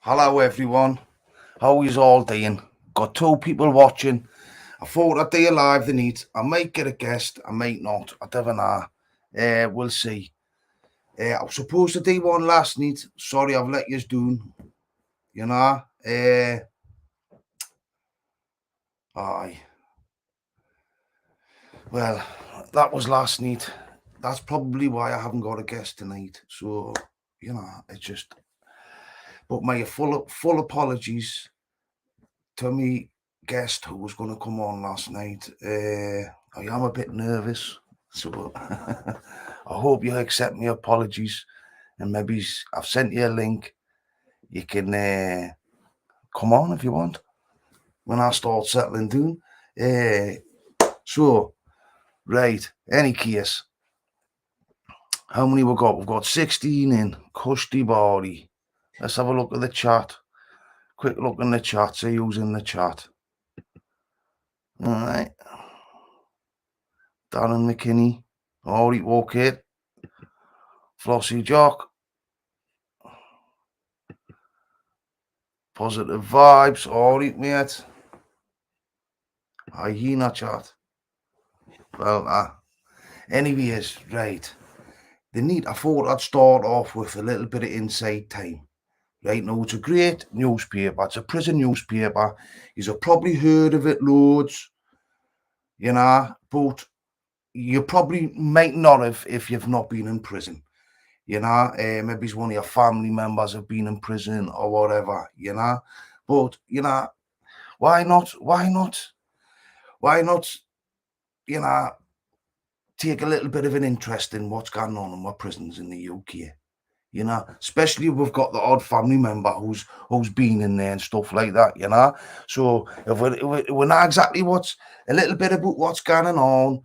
Hello everyone, how is all doing? Got two people watching. I thought I'd do a live the need. I might get a guest, I might not. I don't know. We'll see. I was supposed to do one last night. Sorry, I've let you down. You know. Aye. Well, that was last night. That's probably why I haven't got a guest tonight. So, it's just. But my full apologies to me guest who was going to come on last night. I am a bit nervous, so I hope you accept my apologies. And maybe I've sent you a link. You can come on if you want when I start settling down. So, right, any case, how many we got? We've got 16 in. Kushti Bari. Let's have a look at the chat. Quick look in the chat. See who's in the chat. All right. Darren McKinney. All right, okay. Flossie Jock. Positive vibes. All right, mate. Hyena chat. Well, anyways, right. I thought I'd start off with a little bit of inside time. Right now, it's a great newspaper. It's a prison newspaper. You've probably heard of it loads, but you probably might not have if you've not been in prison. Maybe one of your family members have been in prison or whatever, But, why not, take a little bit of an interest in what's going on in our prisons in the UK? Especially we've got the odd family member who's been in there and stuff like that, So if we know exactly what's a little bit about what's going on,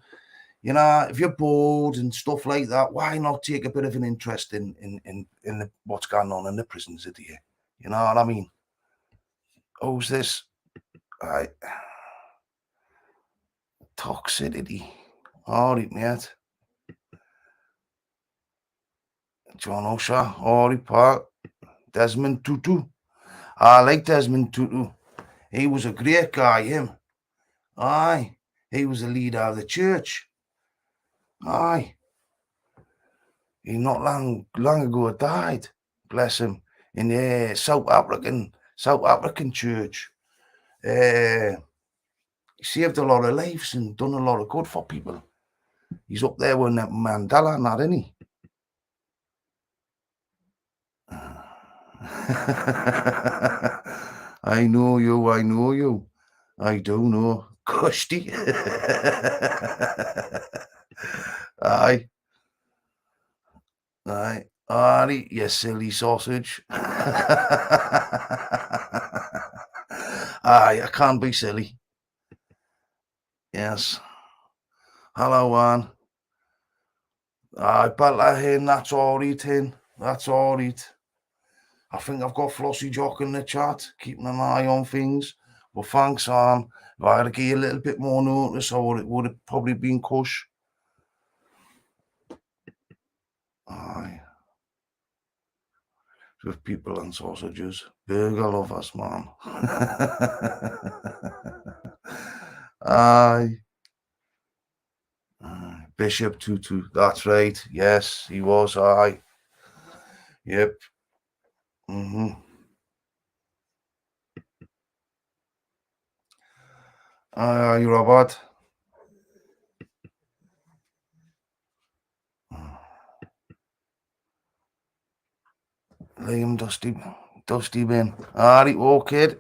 if you're bored and stuff like that, why not take a bit of an interest in what's going on in the prisons of the year? You know what I mean? Who's this? Right. Toxicity. All right, mate. John O'Shea. All right, Park. Desmond Tutu. I like Desmond Tutu. He was a great guy, him. Aye. He was the leader of the church. Aye. He not long ago died. Bless him. In the South African church. He saved a lot of lives and done a lot of good for people. He's up there with Mandela and that, isn't he? I know you. I do know. Kushti. Aye. Aye, you silly sausage. Aye, I can't be silly. Yes. Hello, Anne. Aye, Balahin, that's all right, Hin. That's all right. I think I've got Flossie Jock in the chat, keeping an eye on things. Well, thanks, Anne. If I had to give you a little bit more notice, it would have probably been Kush. Aye. With people and sausages. Burger lovers, man. Aye. Bishop Tutu, that's right. Yes, he was. Aye. Yep. Aye, Robert. Liam Dusty Ben. Alright, walk kid.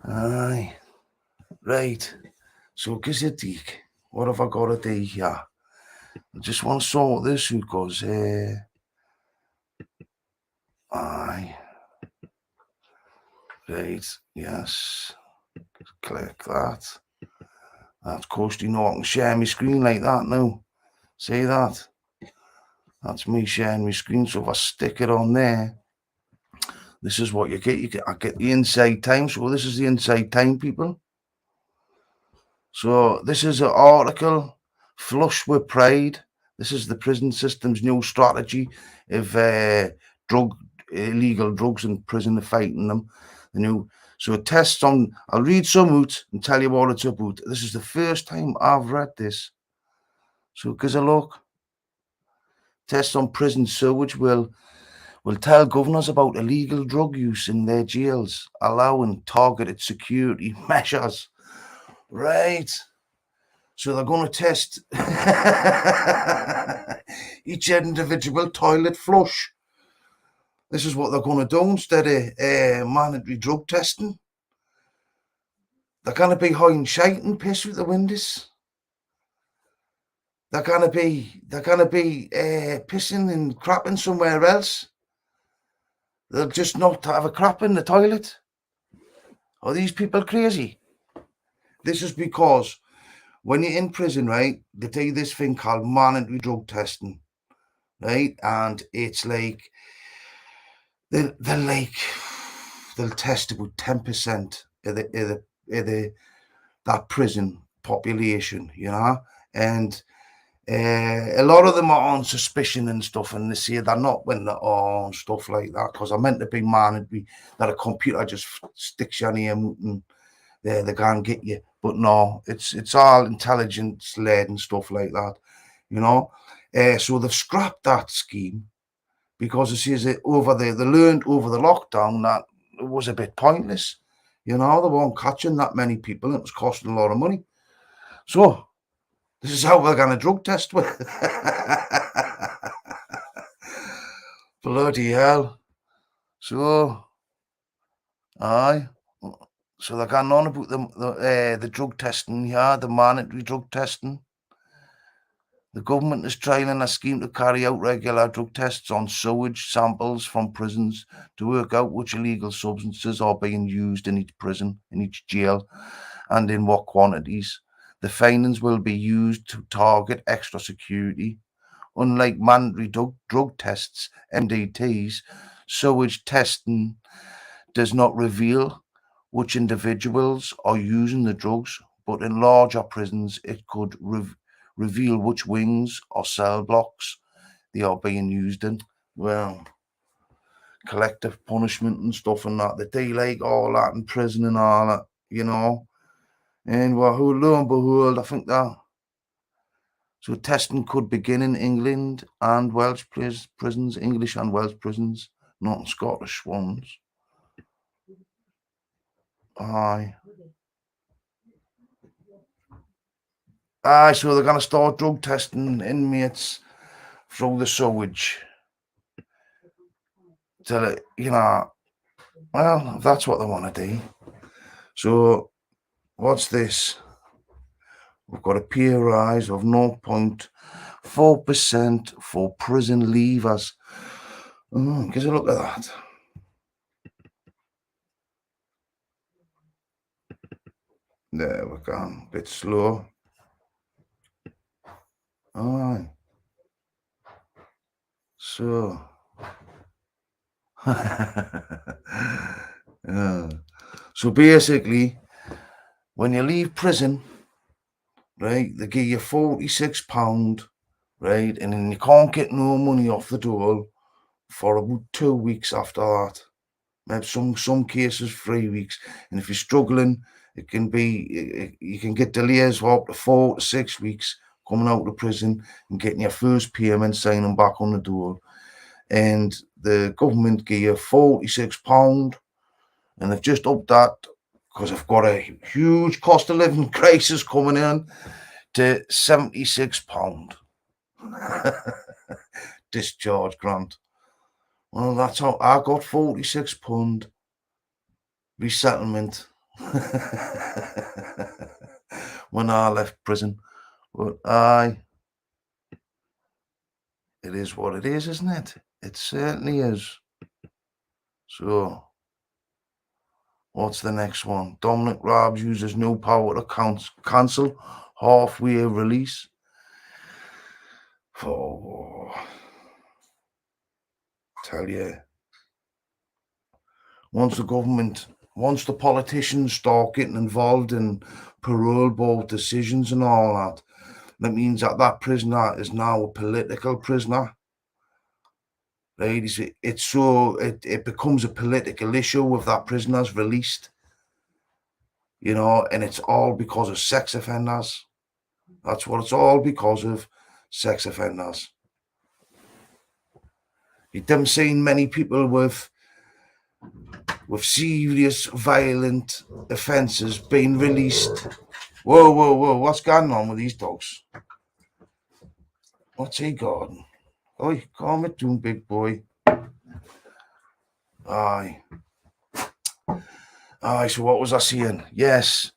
Aye. Right. So, Gazetik, what have I got to do here? I just want to sort this because, aye. Right, yes. Click that. That's course, you know, I can share my screen like that now. See that? That's me sharing my screen. So if I stick it on there, this is what you get. I get the inside time. So this is the inside time, people. So this is an article Flush with pride. This is the prison system's new strategy of illegal drugs in prison, of fighting them. The new so it tests on. I'll read some out and tell you what it's about. This is the first time I've read this. So give us a look. Tests on prison sewage will tell governors about illegal drug use in their jails, allowing targeted security measures. Right. So they're going to test each individual toilet flush. This is what they're going to do instead of mandatory drug testing. They're going to be hiding shite and piss with the windows. They're going to be pissing and crapping somewhere else. They'll just not have a crap in the toilet. Are these people crazy? This is because when you're in prison, right, they do this thing called mandatory drug testing, right? And it's like they'll test about 10% of that prison population, you know, and a lot of them are on suspicion and stuff, and they say they're not when they're on stuff like that because they're meant to be mandatory, that a computer just sticks your name and they can't get you. But no, it's all intelligence led and stuff like that, you know. So they've scrapped that scheme because it says that they learned over the lockdown that it was a bit pointless. You know, they weren't catching that many people. It was costing a lot of money. So this is how we're going to drug test with. Bloody hell. So, aye. So they're going on about the drug testing here, the mandatory drug testing. The government is trialling a scheme to carry out regular drug tests on sewage samples from prisons to work out which illegal substances are being used in each prison, in each jail, and in what quantities. The findings will be used to target extra security. Unlike mandatory drug tests, MDTs, sewage testing does not reveal which individuals are using the drugs, but in larger prisons, it could reveal which wings or cell blocks they are being used in. Well, collective punishment and stuff and that. They do like all that in prison and all that, you know. And well, lo and behold, I think that. So testing could begin in England and Welsh prisons, English and Welsh prisons, not in Scottish ones. Aye. Aye, so they're going to start drug testing inmates through the sewage. You know, well, if that's what they want to do. So, what's this? We've got a pay rise of 0.4% for prison leavers. Give us a look at that. There we go. A bit slow. Aye. So. So basically, when you leave prison, right, they give you £46, right, and then you can't get no money off the dole for about 2 weeks after that. Maybe some cases 3 weeks, and if you're struggling, it can be you can get delays for up to 4 to 6 weeks coming out of prison and getting your first payment, signing back on the dole. And the government give you £46, and they've just upped that because they've got a huge cost of living crisis coming in to £76 discharge grant. Well, that's how I got £46 resettlement when I left prison. But it is what it is, isn't it? It certainly is. So, what's the next one? Dominic Raab uses no power to cancel halfway release. Oh, tell you. Once the politicians start getting involved in parole board decisions and all that, That means that that prisoner is now a political prisoner. Right? It becomes a political issue if that prisoner's released. You know, and it's all because of sex offenders. That's what it's all because of, sex offenders. You haven't seen many people with serious violent offences being released. Whoa, whoa, whoa, what's going on with these dogs? What's he got? Oi, calm it down, big boy. Aye. Aye, so what was I saying? Yes,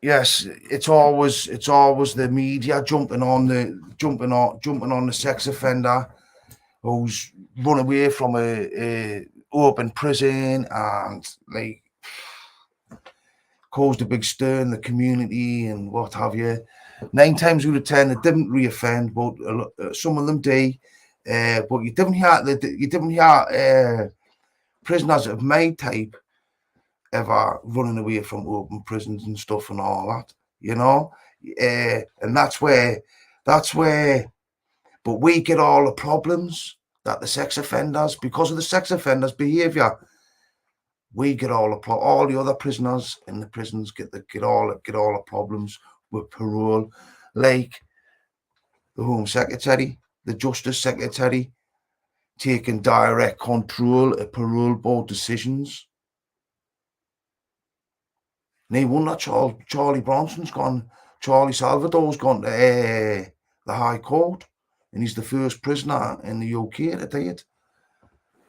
it's always the media jumping on the sex offender who's run away from a open prison and like caused a big stir in the community and what have you. 9 times out of 10, they didn't reoffend, but some of them do. But you didn't hear prisoners of my type ever running away from open prisons and stuff and all that, you know. And that's where. But we get all the problems that the sex offenders, because of the sex offenders' behaviour, we get all the other prisoners in the prisons get all the problems with parole, like the Home Secretary, the Justice Secretary, taking direct control of parole board decisions. No wonder Charlie Bronson's gone, Charlie Salvador's gone to the High Court, and he's the first prisoner in the UK to do it.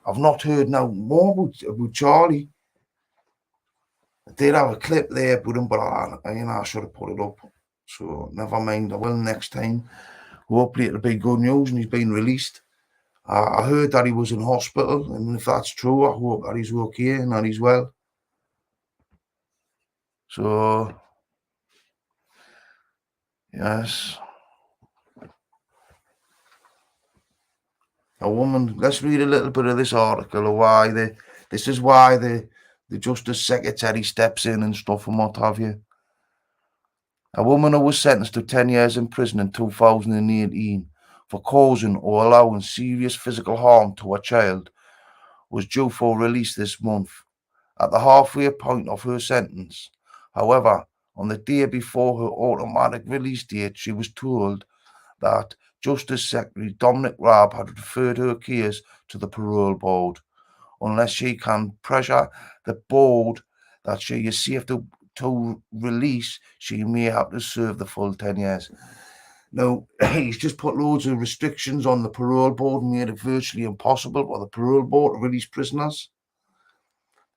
I've not heard no more about Charlie. I did have a clip there, but I should have put it up. So never mind, I will next time. Hopefully it'll be good news and he's been released. I heard that he was in hospital, and if that's true, I hope that he's okay and that he's well. So, yes. A woman, let's read a little bit of this article of this is why the Justice Secretary steps in and stuff and what have you. A woman who was sentenced to 10 years in prison in 2018 for causing or allowing serious physical harm to a child was due for release this month at the halfway point of her sentence. However, on the day before her automatic release date, she was told that Justice Secretary Dominic Raab had referred her case to the parole board. Unless she can pressure the board that she is safe to release, she may have to serve the full 10 years. Now, he's just put loads of restrictions on the parole board and made it virtually impossible for the parole board to release prisoners.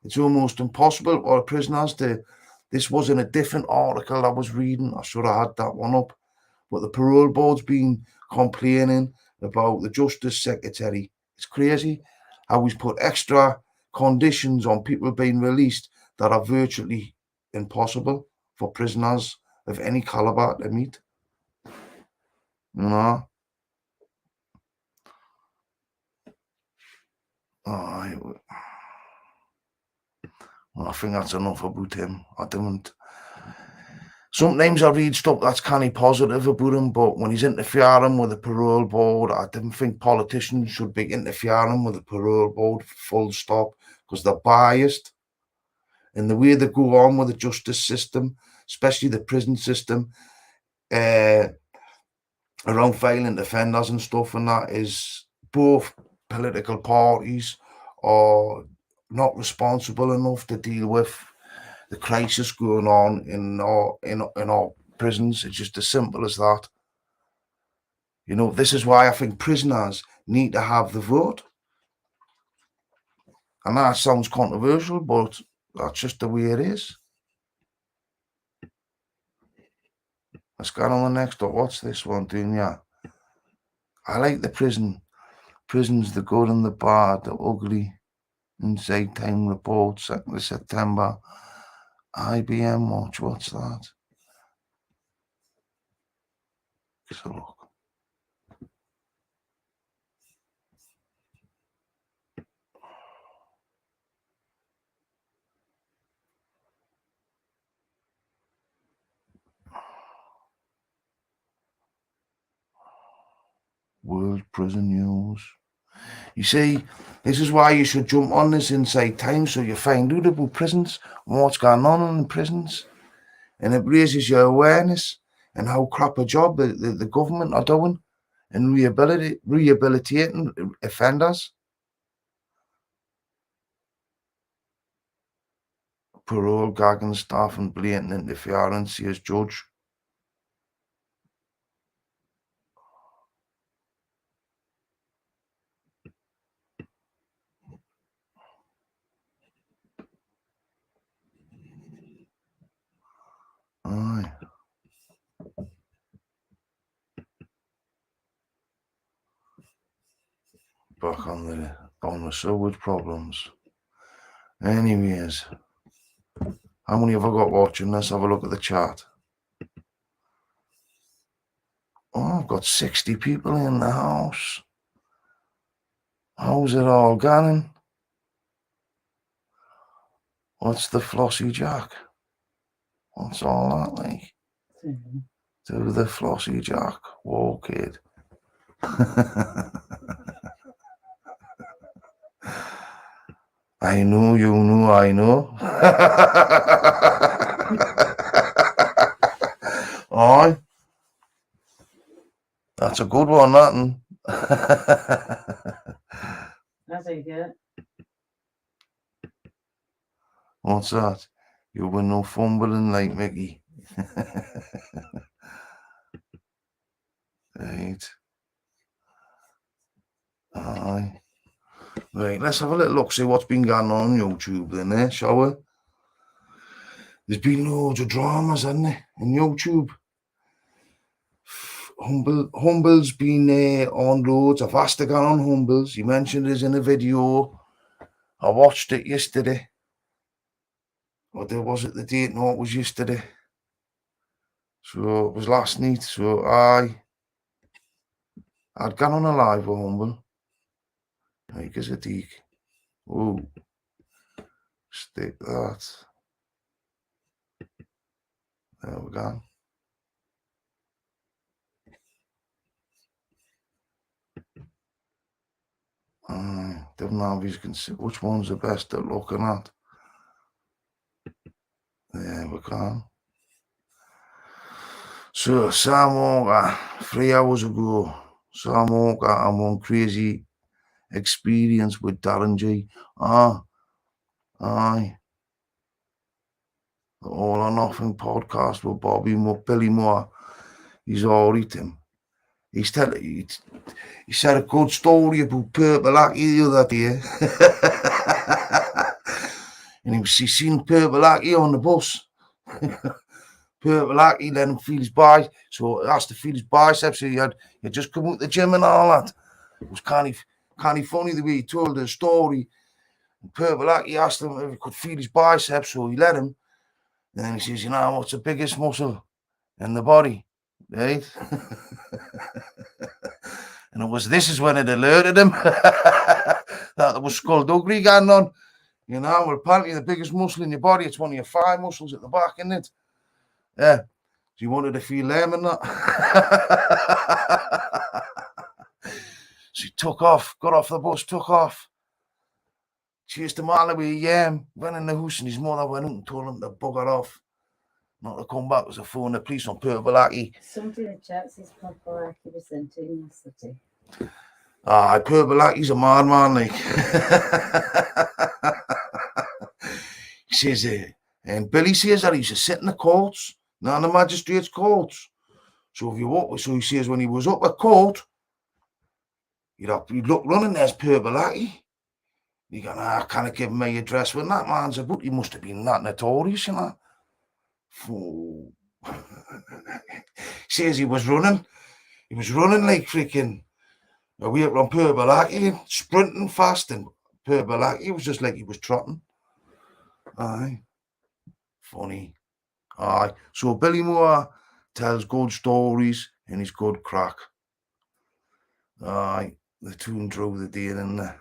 It's almost impossible for prisoners to. This was in a different article I was reading. I should have had that one up. But the parole board's been complaining about the Justice Secretary. It's crazy how he's put extra conditions on people being released that are virtually impossible for prisoners of any caliber to meet. You know? Well, I think that's enough about him. I don't. Sometimes I read stuff that's kind of positive about him, but when he's interfering with the parole board, I didn't think politicians should be interfering with the parole board, full stop, because they're biased. And the way they go on with the justice system, especially the prison system, around violent offenders and stuff, and that is both political parties are not responsible enough to deal with the crisis going on in our prisons. It's just as simple as that. You know, this is why I think prisoners need to have the vote. And that sounds controversial, but that's just the way it is. Let's go on the next one. What's this one doing? Yeah. I like the prisons, the good and the bad, the ugly. Inside Time Report, 2nd of September. IBM Watch, what's that? Let's look. World prison news. You see, this is why you should jump on this Inside Times, so you find out about prisons and what's going on in the prisons. And it raises your awareness and how crap a job the government are doing and rehabilitating offenders. Parole gagging staff and blatant interference, says judge. Aye. Back on the sewage problems. Anyways, how many have I got watching this? Have a look at the chat. Oh, I've got 60 people in the house. How's it all going? What's the flossy jack? What's all that like? Do the flossy jack. Whoa, kid. I know, you know, I know. Aye. That's a good one, that. That's a good. What's that? You were no fumbling like Mickey. Right. Aye. Right, let's have a little look, see what's been going on YouTube then, shall we? There's been loads of dramas, hasn't there, on YouTube? Humble's been on loads. I've asked to go on Humble's. He mentioned it in a video. I watched it yesterday. Or was it the date? No, it was yesterday. So it was last night. So I'd gone on a live with Humble. Like as a deek. Oh, stick that. There we go. Don't know if you can see which one's the best at looking at. There we go. So Sam Walker, 3 hours ago, Sam Walker and one crazy experience with Darren G. Aye. The All or Nothing podcast with Billy Moore. He's all right him. He said a good story about Purple Aki the other day. And he seen Purple Aki on the bus. Purple Aki let him feel his biceps. So he asked to feel his biceps. So he had just come out the gym and all that. It was kind of funny the way he told the story. And Purple Aki asked him if he could feel his biceps, so he let him. And then he says, what's the biggest muscle in the body? Right? And this is when it alerted him that there was skullduggery going on. Well, apparently the biggest muscle in your body, it's one of your 5 muscles at the back, isn't it? Yeah. So you wanted to feel them and that. So he took off, got off the bus, took off. Chased him all the way, went in the house and his mother went out and told him to bugger off. Not to come back, was a phone the police on Purple Aki. Somebody in the chat says Purple Aki was sent in yesterday. Purple Aki's a madman, like. He says, and Billy says that he used to sit in the courts, not in the magistrates' courts. So he says when he was up at court, you'd look running, there's Purple Aki. You go, I can't give him my address when that man's about. He must have been that notorious, Says he was running. He was running like freaking away from Purple Aki, sprinting fast, and Purple Aki was just like he was trotting. Aye. Funny. Aye. So Billy Moore tells good stories and he's good crack. Aye. The two drew the deal in there.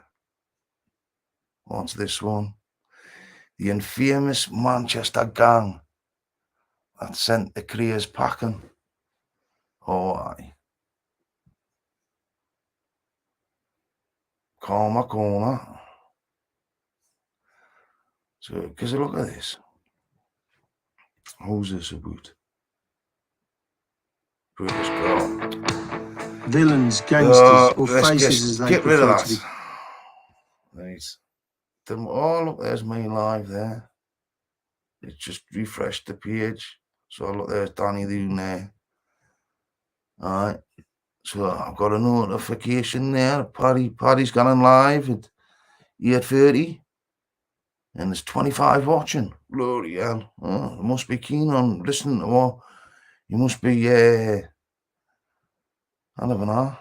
What's this one? The infamous Manchester gang that sent the Creers packing. Oh, aye. Karma corner. So, because look at this. Who's this about? British girl. Villains, gangsters, or Let's faces just as they get rid of prefer to that. be. Right. Oh, look, there's me live there. It just refreshed the page. So look, there's Danny Loon there. Alright. So I've got a notification there. Paddy's gone live at 8:30. And there's 25 watching. Bloody hell. Oh, you must be keen on listening to what. You must be, I don't know,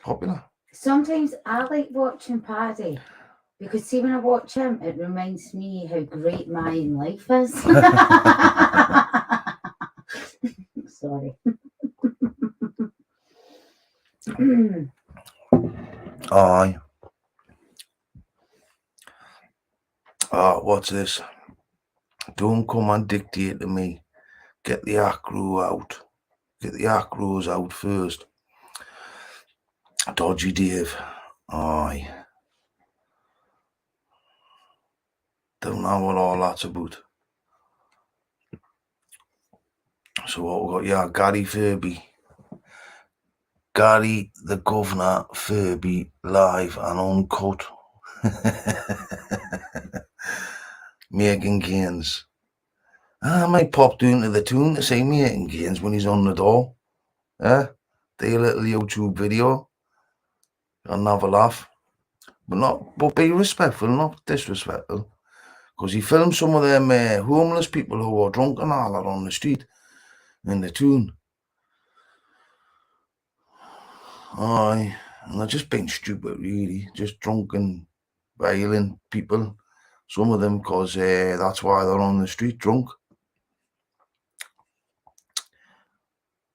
popular. Sometimes I like watching Paddy because see when I watch him, it reminds me how great my life is. Sorry. Aye. What's this? Don't come and dictate to me. Get the acro out. Get the acros out first. Dodgy Dave. Aye. Don't know what all that's about. So what we got? Yeah, Gary Furby. Gary the Governor Furby live and uncut. Megan Gaines. I might pop down to the tune to say Megan Gaines when he's on the door. Do a little YouTube video and have a laugh. But be respectful, not disrespectful. Because he filmed some of them homeless people who were drunk and all that on the street in the tune. Aye, and they're just being stupid, really. Just drunk and violent people. Some of them, because that's why they're on the street drunk.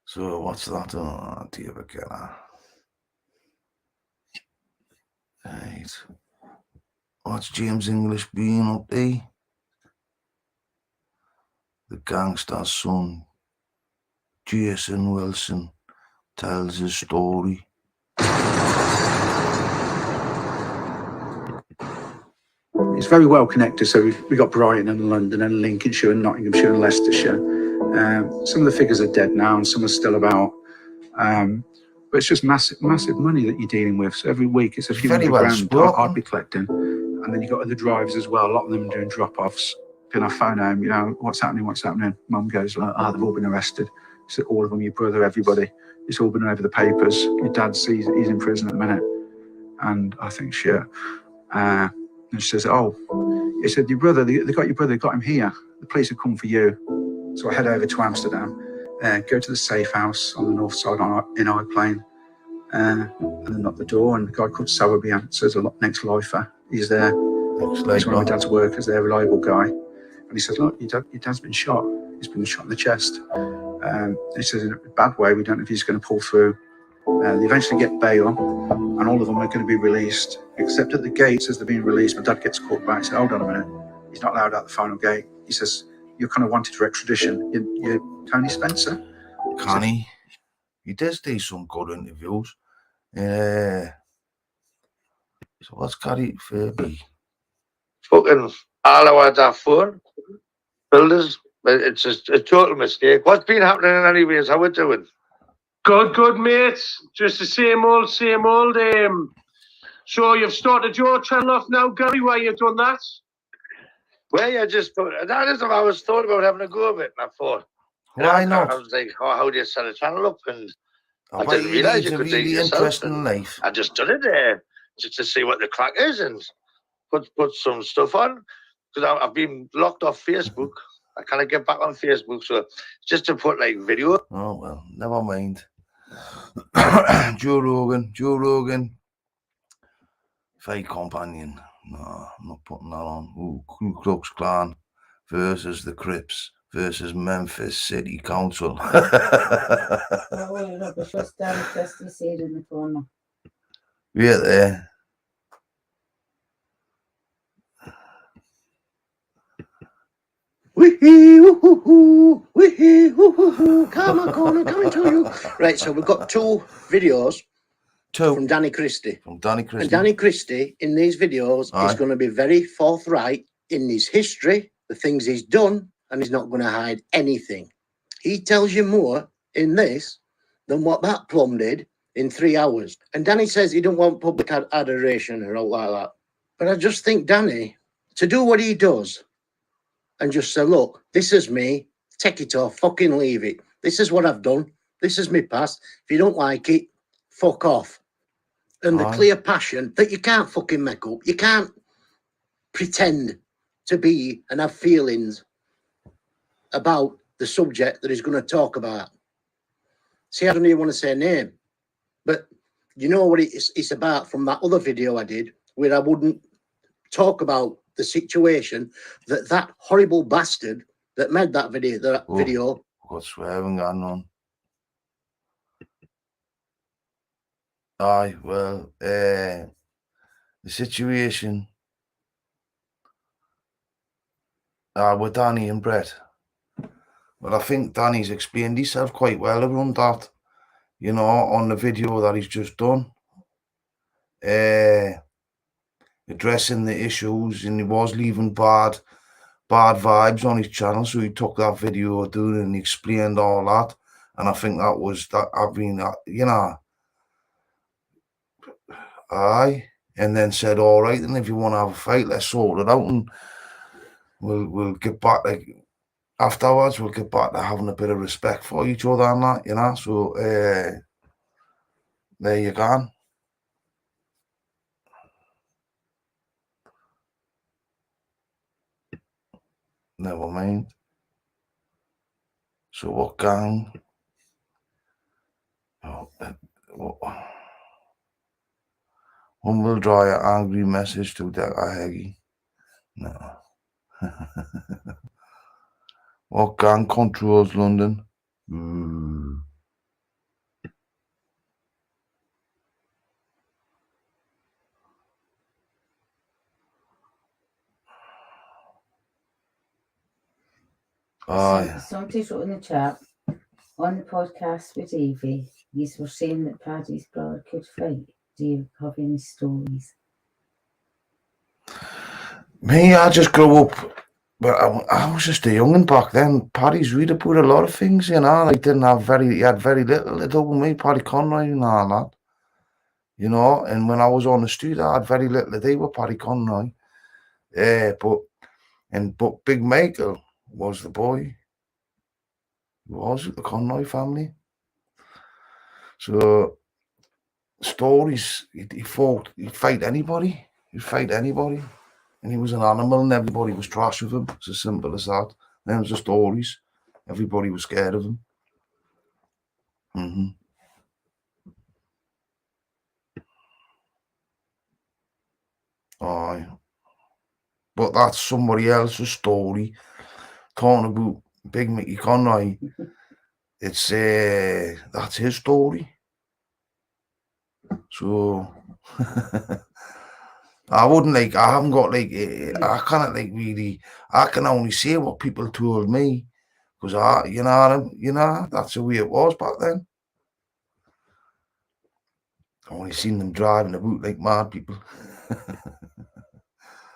So what's that? Oh, dear, killer. Right. What's James English being up there? The gangster's son, Jason Wilson, tells his story. It's very well connected. So we've got Brighton and London and Lincolnshire and Nottinghamshire and Leicestershire. Some of the figures are dead now and some are still about. But it's just massive money that you're dealing with. So every week it's a few hundred grand I'd be collecting. And then you've got other drivers as well. A lot of them doing drop-offs. Then I phone home, what's happening? Mum goes, they've all been arrested. So all of them, your brother, everybody. It's all been over the papers. Your dad sees he's in prison at the minute. And I think, shit. And she says, he said, your brother, they got your brother, they got him here. The police have come for you. So I head over to Amsterdam, go to the safe house on the north side in Plane, and then knock the door, and a guy called Sowerby answers, a next-lifer. He's there. He's one of my dad's workers, they're a reliable guy. And he says, look, your dad's been shot. He's been shot in the chest. He says, in a bad way, we don't know if he's going to pull through. They eventually get bail, and all of them are going to be released, except at the gates as they're being released. My dad gets caught back. He says, hold on a minute. He's not allowed out the final gate. He says, you're kind of wanted for extradition. You're Tony Spencer? Connie. He does do some good interviews. So what's Gary Furby? Fucking all I want that phone. Builders, it's just a total mistake. What's been happening anyways? How we doing? Good, mates. Just the same old. So you've started your channel off now, Gary. Why you done that? Well, I just thought, that is what I was thought about having a go of it, and I thought, why not? I was like, how do you set a channel up? And I didn't realise you could do it yourself. I just done it just to see what the crack is and put some stuff on, because I've been locked off Facebook. I can't get back on Facebook, so just to put like video. Oh well, never mind. Joe Rogan, fake companion. No, I'm not putting that on. Ooh, Ku Klux Klan versus the Crips versus Memphis City Council. Oh, look, it's just down Christie's here in the corner. Yeah, there. Karma corner coming to you. Right, so we've got two videos. Two. From Danny Christie. From Danny Christie. And Danny Christie, in these videos, Aye. is going to be very forthright in his history, the things he's done, and he's not going to hide anything. He tells you more in this than what that plum did in 3 hours. And Danny says he don't want public adoration or all like that. But I just think Danny, to do what he does and just say, look, this is me, take it off, fucking leave it. This is what I've done. This is my past. If you don't like it, fuck off. And the Aye. clear passion that you can't fucking make up. You can't pretend to be and have feelings about the subject that he's going to talk about. See, I don't even want to say a name, but you know what it's about from that other video I did, where I wouldn't talk about the situation that horrible bastard that made that video. Got swearing going on. Aye, well, the situation with Danny and Brett. Well, I think Danny's explained himself quite well around that, you know, on the video that he's just done. Addressing the issues, and he was leaving bad vibes on his channel, so he took that video doing and he explained all that. And I think that was that. I mean, you know, aye, and then said, all right, then if you want to have a fight, let's sort it out, and we'll get back. Like afterwards, we'll get back to having a bit of respect for each other and that, you know. So there you go. Never mind. So what gang? One will draw an angry message to that Heggy. No. What gang controls London? Somebody wrote in the chat, on the podcast with Evie, you were saying that Paddy's brother could fight. Do you have any stories? Me, I just grew up, but I was just a young'un back then. Paddy's read about a lot of things, you know. Like he had very little to do with me, Paddy Conroy and all that. You know, and when I was on the street, I had very little to do with Paddy Conroy. But Big Michael was the boy. He was the Conroy family. So stories, he'd fight anybody. And he was an animal and everybody was trash with him. It's as simple as that. Them was the stories. Everybody was scared of him. Aye. But that's somebody else's story. Talking about Big Mickey Conroy. It's that's his story. So I haven't got I can't really, I can only say what people told me, because that's the way it was back then. I only seen them driving about like mad people.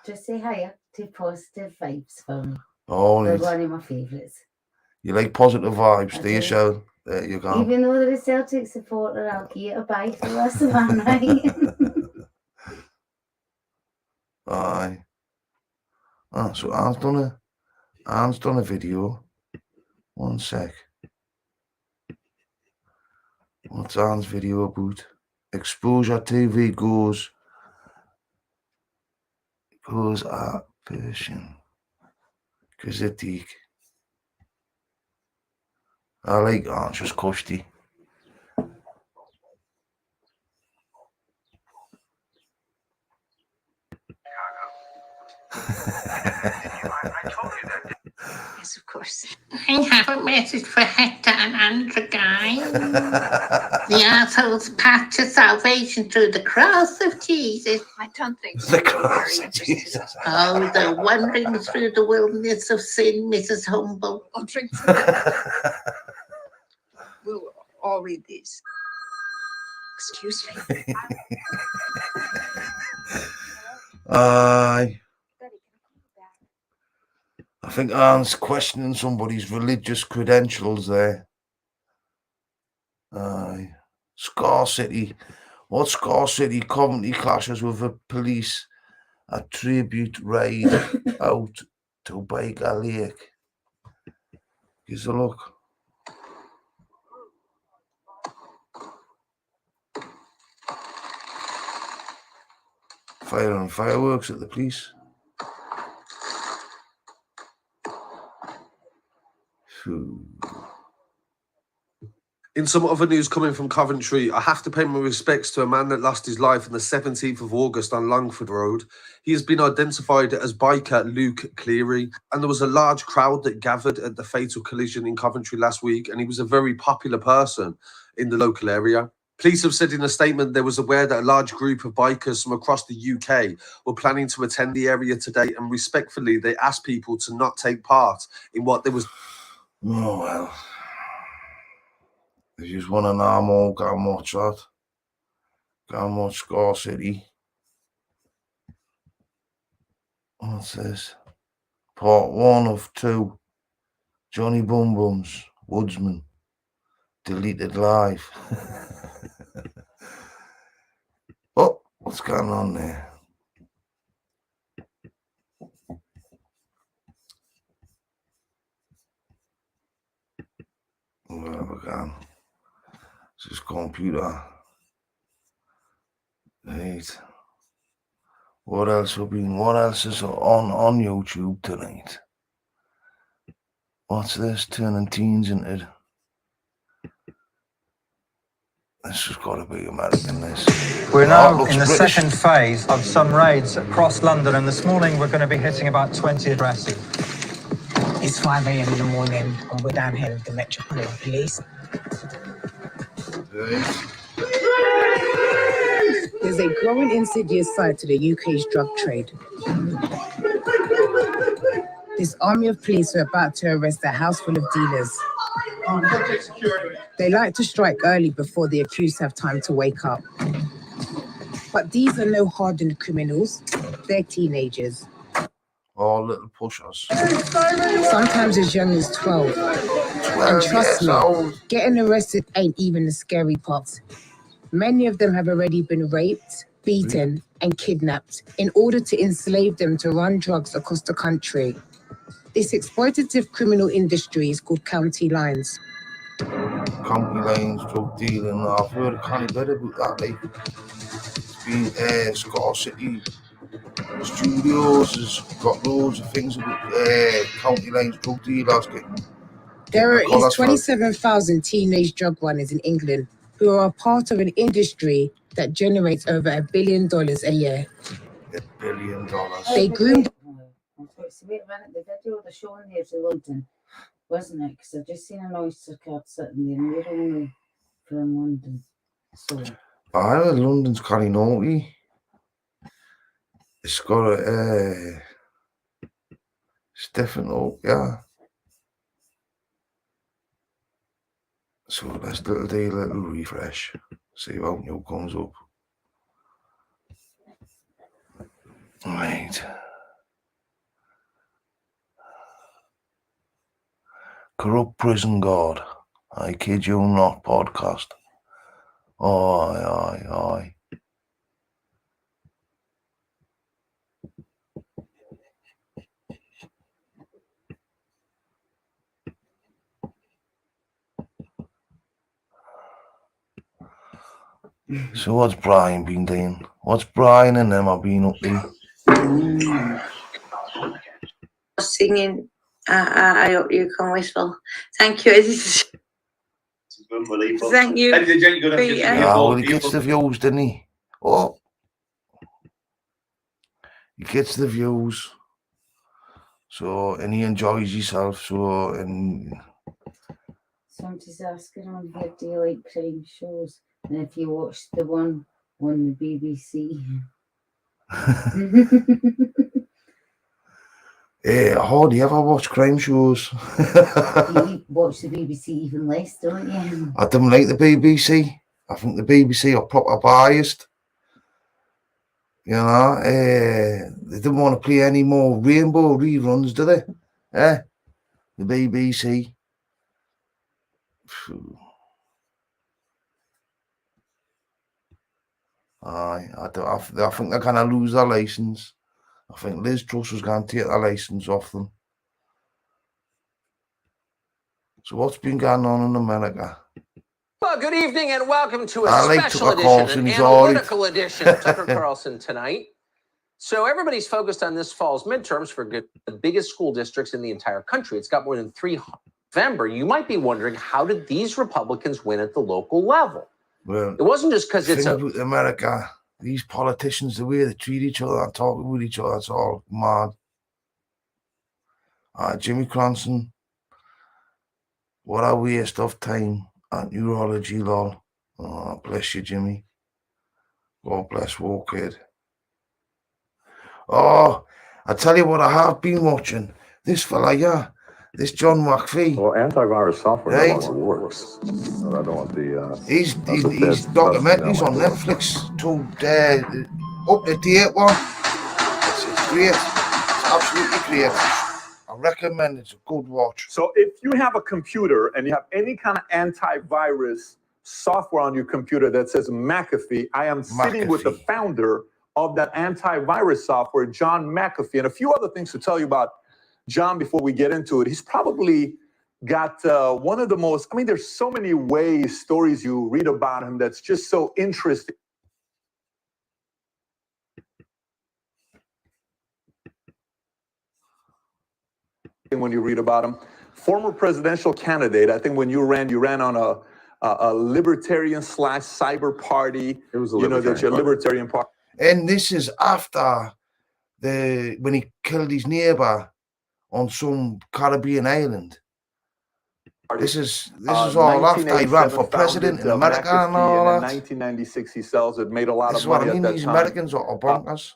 Just say hiya to Positive Vibes for me. Oh, they're one of my favourites. You like positive vibes, do you, Shell? There you go. Even though they're a Celtic supporter, I'll get a bye for the rest of my night. Aye. So Anne's done a video. One sec. What's Anne's video about? Exposure TV goes at Persian. Critique. I like Anne's just cushy. Yes, of course. I have a message for Hector and Andrew, guys. The assholes path to salvation through the cross of Jesus. I don't think The cross of Jesus. Oh, the wandering through the wilderness of sin, Mrs. Humble. I'll drink some. We'll all read these. Excuse me. Aye. I think Anne's questioning somebody's religious credentials there. Aye. Scar City. What Scar City Coventry clashes with the police? A tribute raid out to Baker Lake. Here's a look. Fire and fireworks at the police. In some other news coming from Coventry, I have to pay my respects to a man that lost his life on the 17th of August on Longford Road. He has been identified as biker Luke Cleary, and there was a large crowd that gathered at the fatal collision in Coventry last week, and he was a very popular person in the local area. Police have said in a statement they was aware that a large group of bikers from across the UK were planning to attend the area today, and respectfully they asked people to not take part in what there was... Oh, well. If you just want to know more, go and watch that. Go and watch Scar City. What's this? Part 1 of 2. Johnny Bum Bums, Woodsman. Deleted live. Oh, what's going on there? Where we going? It's just computer. Right. What else is on YouTube tonight? What's this? Turning teens into... This has got to be American, this. We're now in the second phase of some raids across London, and this morning we're going to be hitting about 20 addresses. It's 5 a.m. in the morning, and we're down here with the Metropolitan Police. There's a growing insidious side to the UK's drug trade. This army of police are about to arrest a house full of dealers. They like to strike early before the accused have time to wake up. But these are no hardened criminals. They're teenagers. Oh, little pushers. Sometimes as young as 12. And trust me, getting arrested ain't even the scary part. Many of them have already been raped, beaten, and kidnapped in order to enslave them to run drugs across the country. This exploitative criminal industry is called county lines. County lines, drug dealing. I've heard a kind of bit about that. Like, it's been Scar City Studios has got loads of things about county lines, drug dealers. There are at least 27,000 teenage drug runners in England who are a part of an industry that generates over $1 billion a year. $1 billion. They groom... Wait a minute, the video they're showing here to London, wasn't it? Because I've just seen an oyster card sitting there, and we're only from London. So I heard London's kind of naughty. It's got a... it's different, oh, yeah. So let's do a little refresh. See how new comes up. Right. Corrupt prison guard. I kid you not, podcast. Aye. So what's Brian been doing? What's Brian and them have been up to? Singing, I hope you can whistle. Thank you. Thank you. Well, he gets the views, doesn't he? Oh, he gets the views. So, and he enjoys himself. So, and somebody's asking on here, do you like crime shows? And if you watch the one on the BBC. Oh, do you ever watch crime shows? You watch the BBC even less, don't you? I don't like the BBC. I think the BBC are proper biased. You know, they don't want to play any more Rainbow reruns, do they? The BBC. I think they're going to lose their licence. I think Liz Truss was going to take their licence off them. So what's been going on in America? Well, good evening and welcome to a Tucker special edition, Carlson, an he's all right. analytical edition of Tucker Carlson tonight. So everybody's focused on this fall's midterms for the biggest school districts in the entire country. It's got more than 300 in November. You might be wondering, how did these Republicans win at the local level? Well, it wasn't just because it's about America. These politicians, the way they treat each other and talk with each other, it's all mad. Jimmy Cranston, what a waste of time at neurology, lol. Oh, bless you, Jimmy. God bless War Kid. Oh, I tell you what I have been watching. This fella, yeah. This John McPhee. Well, antivirus software right? no longer works. I don't want the. He's documentaries on Netflix to up to date one. It's great. It's absolutely great. I recommend it's a good watch. So if you have a computer and you have any kind of antivirus software on your computer that says McAfee, I am sitting with the founder of that antivirus software, John McAfee, and a few other things to tell you about John before we get into it. He's probably got one of the most, I mean, there's so many ways, stories you read about him that's just so interesting. When you read about him, former presidential candidate. I think when you ran on a libertarian / cyber party. It was a libertarian party. And this is after when he killed his neighbor on some Caribbean island. This is all after he ran for president in America and all that. In 1996, he sells it, made a lot This of money is what I mean. at that These time. Americans are bonkers.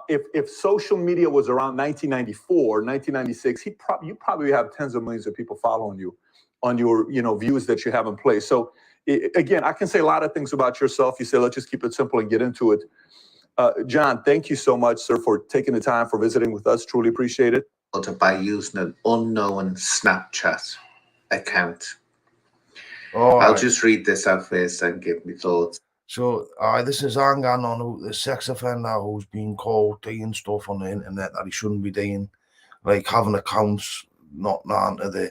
If social media was around 1994, 1996, you probably have tens of millions of people following you on your views that you have in place. So again, I can say a lot of things about yourself. You say, let's just keep it simple and get into it. John, thank you so much, sir, for taking the time for visiting with us. Truly appreciate it. By using an unknown Snapchat account. I'll just read this out first and give me thoughts. So, this is hanging on the sex offender who's been caught doing stuff on the internet that he shouldn't be doing, like having accounts not onto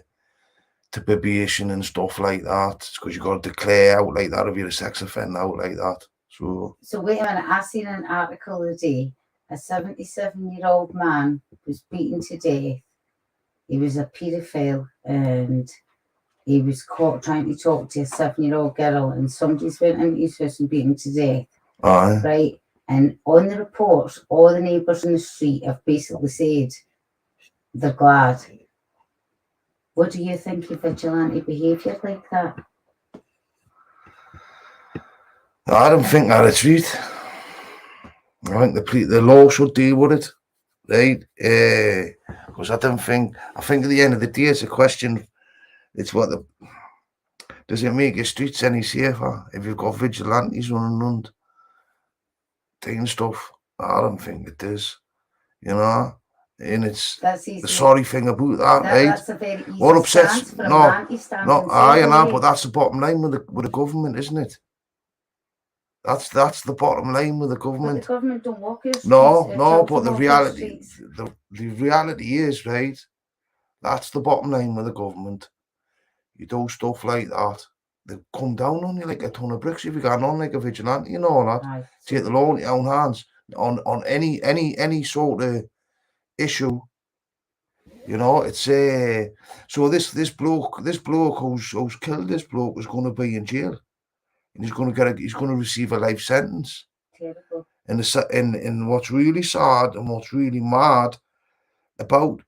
to probation and stuff like that. It's because you got to declare out like that if you're a sex offender out like that. So wait a minute. I seen an article today. A 77-year-old man was beaten to death. He was a paedophile and he was caught trying to talk to a 7-year-old girl, and somebody's went into his house and beat him to death. Right? And on the report, all the neighbours in the street have basically said they're glad. What do you think of vigilante behaviour like that? I don't think that's right. I think the law should deal with it, right? Because I think at the end of the day, it's a question. It's does it make your streets any safer if you've got vigilantes running around doing stuff? I don't think it is, and it's the sorry thing about that, right? That's a very easy what upsets stance for a man to stand and say, I know, but that's the bottom line with the government, isn't it? That's the bottom line with the government. But the government don't walk your streets. No, but the reality is, right? That's the bottom line with the government. You do stuff like that, they come down on you like a ton of bricks if you got on like a vigilante and all that. Right. Take the law in your own hands on any sort of issue. It's so this bloke who's killed this bloke is going to be in jail, and he's going to receive a life sentence. Terrible. And what's really sad and what's really mad about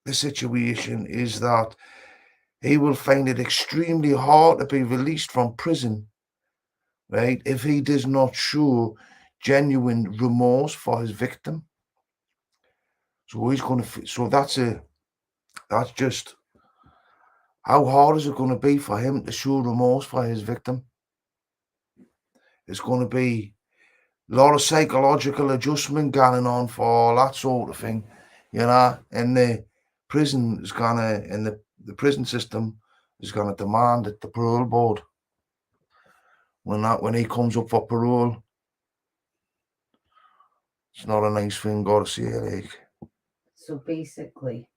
the situation is that he will find it extremely hard to be released from prison, right, if he does not show genuine remorse for his victim. So he's going to. So that's just how hard is it going to be for him to show remorse for his victim? It's going to be a lot of psychological adjustment going on for all that sort of thing, you know, and the prison is going to, and the prison system is going to demand that the parole board, when he comes up for parole, it's not a nice thing, gotta say, like. So basically,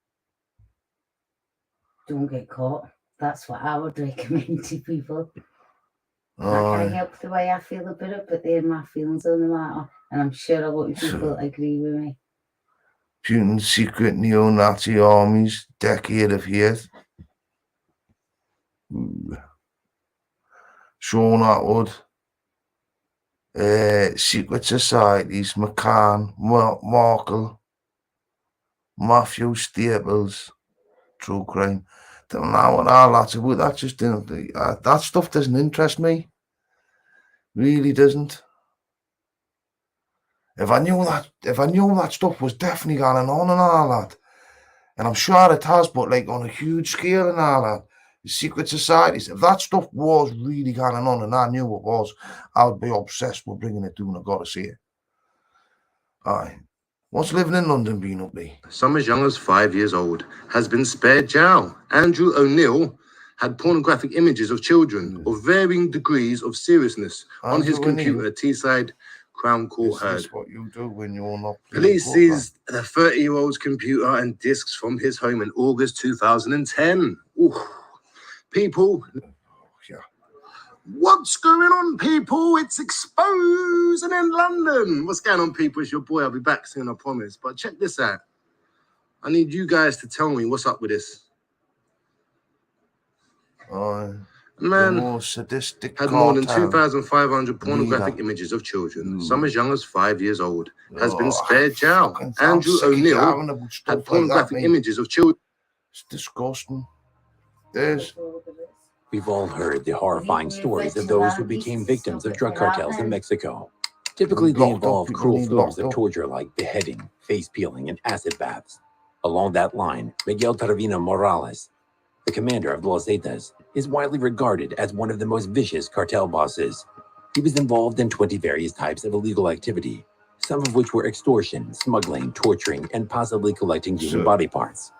don't get caught. That's what I would recommend to people. I help the way I feel about it, but they're my feelings on the matter, and I'm sure a lot of people agree with me. Putin's secret neo-Nazi armies, decade of hate. Sean Atwood. Secret societies, McCann, Markle, Matthew Staples, true crime. Don't know what all that's about. That just didn't. That stuff doesn't interest me. Really doesn't. If I knew that stuff was definitely going on and all that, and I'm sure it has, but like on a huge scale and all that, the secret societies, if that stuff was really going on and I knew it was, I would be obsessed with bringing it down. I gotta see it. Aye. What's living in London been up there? Some as young as 5 years old, has been spared jail. Andrew O'Neill had pornographic images of children of varying degrees of seriousness on his computer, Teesside Crown Court heard. That's what you do when you're not. Police seized the 30-year-old's computer and discs from his home in August 2010. Ooh. People. Yeah. What's going on, people? It's exposing in London. What's going on, people? It's your boy. I'll be back soon, I promise. But check this out. I need you guys to tell me what's up with this. Man more sadistic had more than 2,500 pornographic images of children, some as young as 5 years old, has been spared jail. Andrew O'Neill had pornographic images of children. It's disgusting. There's. We've all heard the horrifying stories of those who became victims of drug cartels in Mexico. Typically, they involve cruel forms of torture like beheading, face peeling, and acid baths. Along that line, Miguel Trevino Morales, the commander of Los Zetas, is widely regarded as one of the most vicious cartel bosses. He was involved in 20 various types of illegal activity, some of which were extortion, smuggling, torturing, and possibly collecting human body parts.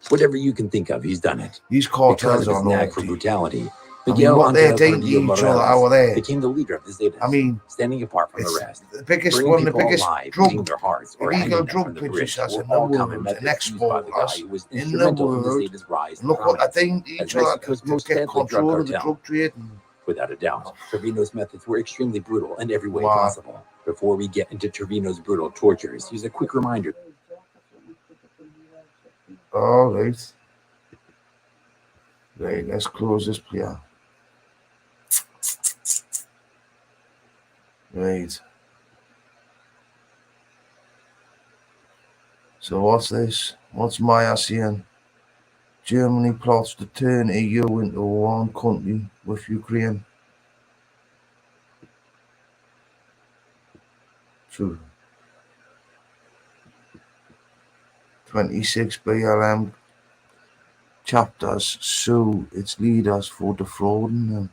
Whatever you can think of, he's done it. These cartels because of his are knack for brutality, I mean, Miguel what they're Angel doing to Trevino each other Morales over there. became the leader of the Zetas, I mean, standing apart from the it's rest. the biggest Burning one, the people biggest alive, drug, eating their hearts, or illegal hanging them drug from the bridge producers were in the all common world and methods used by the guy exporters who was in the instrumental in the world. Zetas' rise Look what I prominence think as each other Mexico's to most get deadly drug control of the cartel. drug trade. Without a doubt, Trevino's methods were extremely brutal in every way Wow. possible. Before we get into Trevino's brutal tortures, here's a quick reminder. All right. Right, let's close this player. Right. So what's this? What's Maya saying? Germany plots to turn EU into one country with Ukraine. True. 26 BLM chapters sue its leaders for defrauding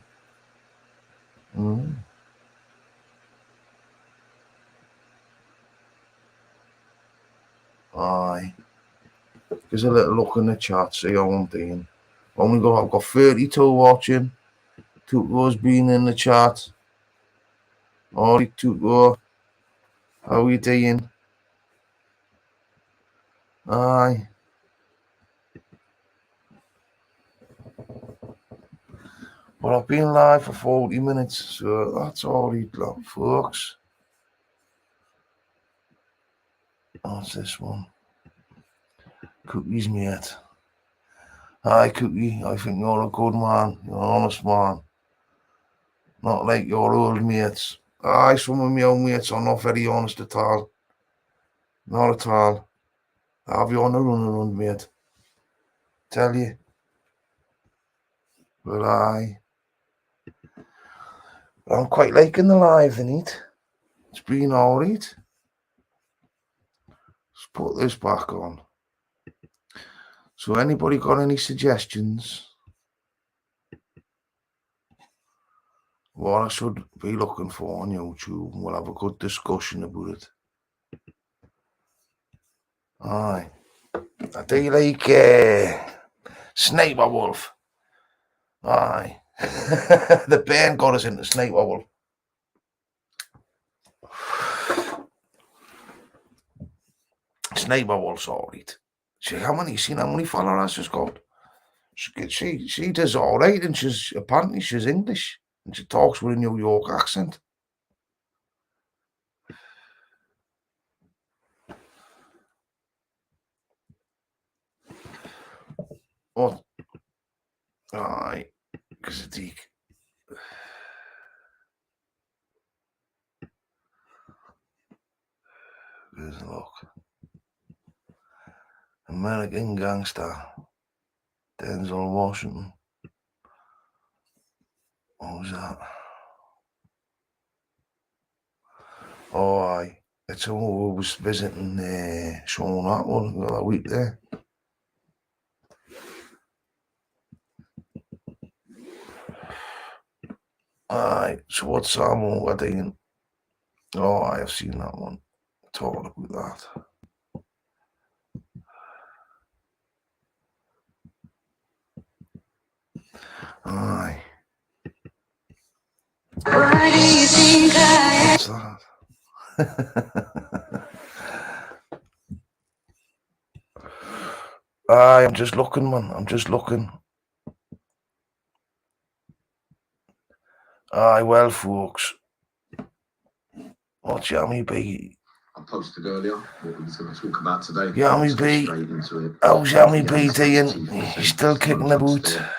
them. Aye. There's a little look in the chat, see how I'm doing. I've got 32 watching. Tuco's been in the chat. Alright, Tuco. How are you doing? Aye. But I've been live for 40 minutes, so that's alright, folks. What's this one? Cookie's mate. Hi, Cookie. I think you're a good man. You're an honest man. Not like your old mates. Aye, some of my old mates are not very honest at all. Not at all. I have you on the run, mate. Tell you. But I'm quite liking the live, innit? It's been alright. Let's put this back on. So anybody got any suggestions what I should be looking for on YouTube. We'll have a good discussion about it. Aye. I do like Sniper Wolf. Aye. The band got us into Sniper Wolf. Sniper Wolf's alright. See how many followers she's got? She does alright, and she's English, and she talks with a New York accent. What? Aye, because it's deek. There's a look. American Gangster. Denzel Washington. What was that? Oh, aye. It's who was visiting Sean that one the other week there. Aye, so what's Samuel Wedding? Oh, I have seen that one. Talking about that. Aye. Why do you think I What's that? Aye, I'm just looking, man. I'm just looking. Aye, well, folks. What's Yummy B? I posted earlier what we was going to talk about today. Yummy Let's go B. straight into it. How's Yummy B Youngster doing? T4 He's still kicking the boot. there.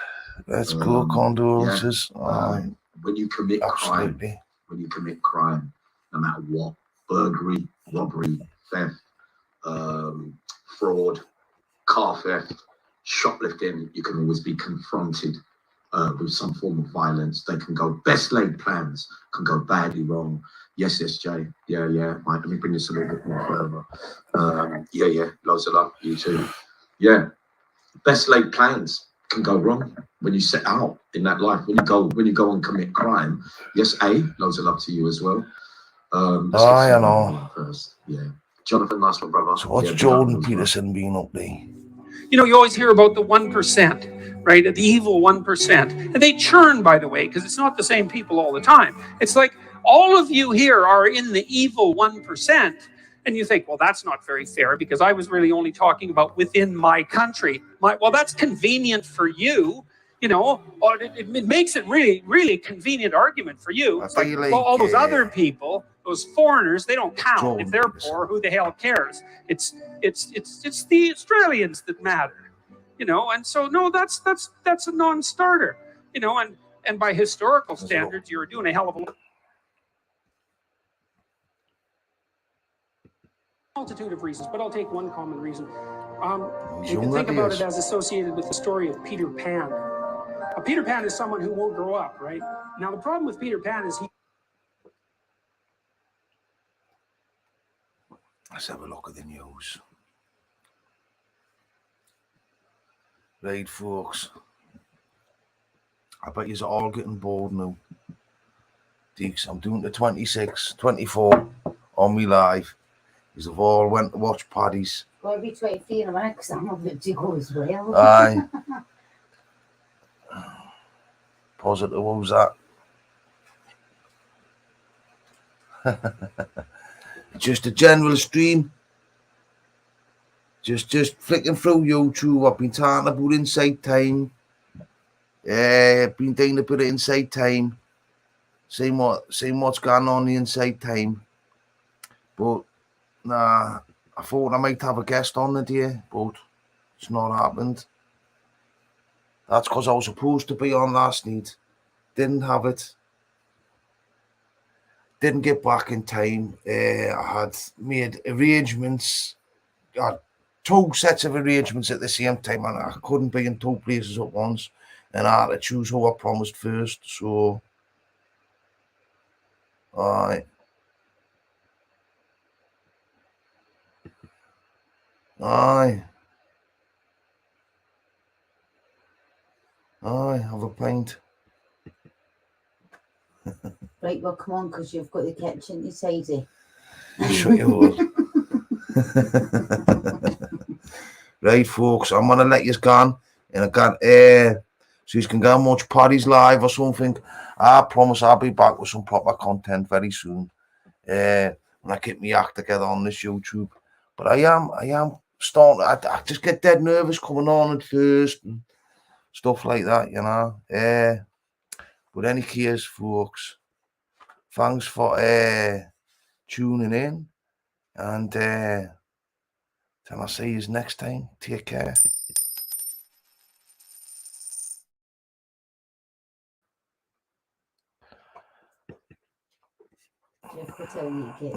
Let's go, condolences. Yeah. Aye. When you commit Absolutely. crime, no matter what, burglary, robbery, theft, fraud, car theft, shoplifting, you can always be confronted with some form of violence. They can go, best laid plans can go badly wrong. Yes, SJ. Yeah. Right, let me bring this a little bit more further. Yeah. Loads of love, you too. Yeah. Best laid plans can go wrong when you set out in that life. When you go and commit crime. Yes, loads of love to you as well. Aye, I know. First. Yeah. Jonathan, nice one, brother. So what's Jordan Peterson being up there? You know, you always hear about the 1%, right? The evil 1%. And they churn, by the way, because it's not the same people all the time. It's like all of you here are in the evil 1%. And you think, well, that's not very fair because I was really only talking about within my country. Well, that's convenient for you. You know, it makes it really, really convenient argument for you. It's like, well, all those other people, those foreigners, they don't count. If they're poor, who the hell cares? It's the Australians that matter, you know. And so, no, that's a non-starter, you know. And by historical standards, you're doing a hell of a multitude of reasons, but I'll take one common reason. You can think about it as associated with the story of Peter Pan. Peter Pan is someone who won't grow up, right? Now, the problem with Peter Pan is Let's have a look at the news. Right, folks. I bet you're all getting bored now. Deeks, I'm doing the 26, 24 on me live. You've all went to watch Paddy's. Got to be 23 in a minute because I'm a bit to go as well. Aye. Positive, what was that? Just a general stream. Just flicking through YouTube. I've been talking about Inside Time. Been doing a bit of Inside Time. Seeing what's going on in the Inside Time. But nah, I thought I might have a guest on the day, but it's not happened. That's because I was supposed to be on last night. Didn't have it. Didn't get back in time. I had made arrangements. I had 2 sets of arrangements at the same time, and I couldn't be in 2 places at once. And I had to choose who I promised first. So, aye. Have a pint. Right, well, come on, because you've got the kitchen to tidy. I'm sure you will. Right, folks, I'm going to let you go. And I got, so you can go and watch Paddy's live or something. I promise I'll be back with some proper content very soon. When I get my act together on this YouTube. But I am starting, I just get dead nervous coming on at first and stuff like that, you know. But any case, folks, thanks for tuning in. And till I see you next time, take care. Jeff will tell you to get